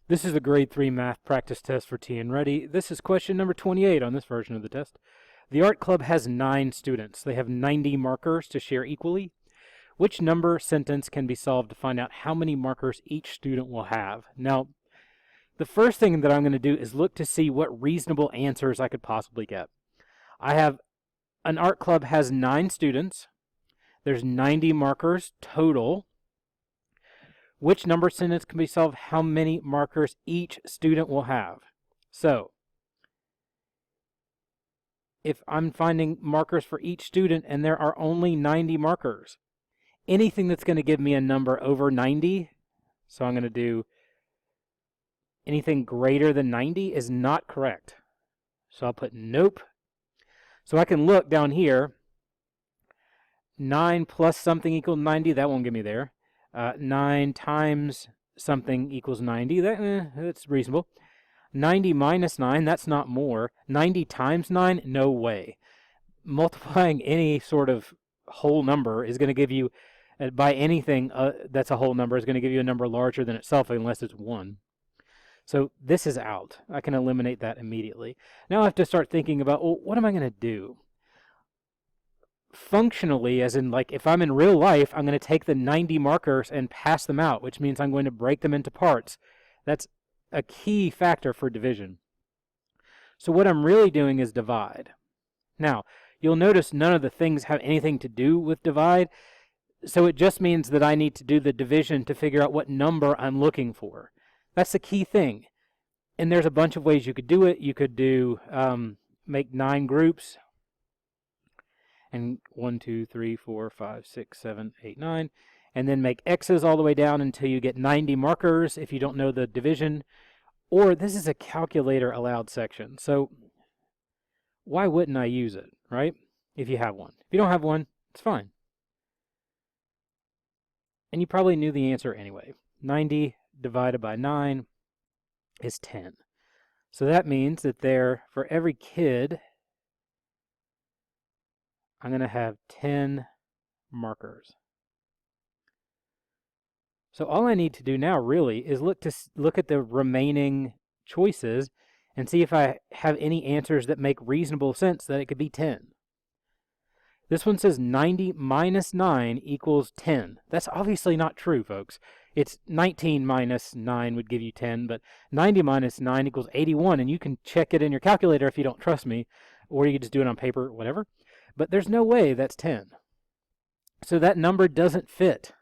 This is the grade 3 math practice test for TNReady. This is question number 28 on this version of the test. The art club has 9 students. They have 90 markers to share equally. Which number sentence can be solved to find out how many markers each student will have? Now, the first thing that I'm going to do is look to see what reasonable answers I could possibly get. I have an art club has 9 students. There's 90 markers total. Which number sentence can be solved? How many markers each student will have? So, if I'm finding markers for each student and there are only 90 markers, anything that's going to give me a number over 90, so I'm going to do anything greater than 90 is not correct. So I'll put nope. So I can look down here, 9 plus something equals 90, that won't get me there. 9 times something equals 90, that's reasonable. 90 minus 9, that's not more. 90 times 9, no way. Multiplying any sort of whole number is going to give you, by anything that's a whole number, is going to give you a number larger than itself unless it's 1. So this is out. I can eliminate that immediately. Now I have to start thinking about, well, what am I going to do? Functionally, as in, like, if I'm in real life, I'm going to take the 90 markers and pass them out, which means I'm going to break them into parts. That's a key factor for division. So what I'm really doing is divide. Now, you'll notice none of the things have anything to do with divide, so it just means that I need to do the division to figure out what number I'm looking for. That's the key thing. And there's a bunch of ways you could do it. You could do, make 9 groups, and 1, 2, 3, 4, 5, 6, 7, 8, 9, and then make X's all the way down until you get 90 markers if you don't know the division. Or this is a calculator allowed section, so why wouldn't I use it, right? If you have one. If you don't have one, it's fine. And you probably knew the answer anyway. 90 divided by 9 is 10. So that means that for every kid, I'm going to have 10 markers. So all I need to do now really is look at the remaining choices and see if I have any answers that make reasonable sense that it could be 10. This one says 90 minus 9 equals 10. That's obviously not true, folks. It's 19 minus 9 would give you 10, but 90 minus 9 equals 81, and you can check it in your calculator if you don't trust me, or you can just do it on paper, whatever. But there's no way that's 10. So that number doesn't fit.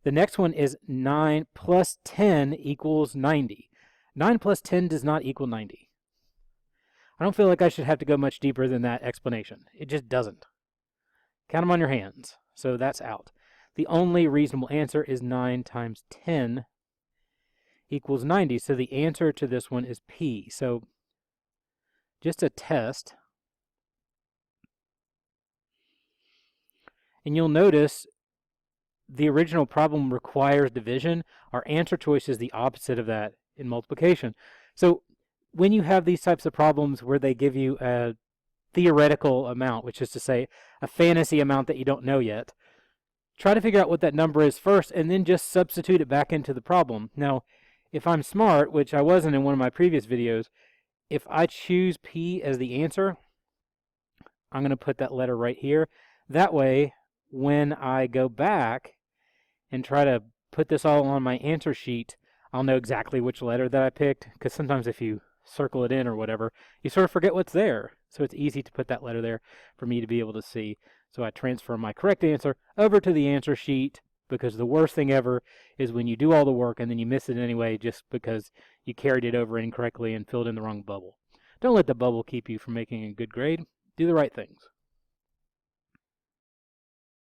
The next one is 9 plus 10 equals 90. 9 plus 10 does not equal 90. I don't feel like I should have to go much deeper than that explanation. It just doesn't. Count them on your hands. So that's out. The only reasonable answer is 9 times 10 equals 90. So the answer to this one is P. So just a test. And you'll notice the original problem requires division. Our answer choice is the opposite of that in multiplication. So when you have these types of problems where they give you a theoretical amount, which is to say a fantasy amount that you don't know yet, try to figure out what that number is first and then just substitute it back into the problem. Now, if I'm smart, which I wasn't in one of my previous videos, if I choose P as the answer, I'm going to put that letter right here. That way, when I go back and try to put this all on my answer sheet, I'll know exactly which letter that I picked, because sometimes if you circle it in or whatever, you sort of forget what's there. So it's easy to put that letter there for me to be able to see. So I transfer my correct answer over to the answer sheet, because the worst thing ever is when you do all the work and then you miss it anyway just because you carried it over incorrectly and filled in the wrong bubble. Don't let the bubble keep you from making a good grade. Do the right things.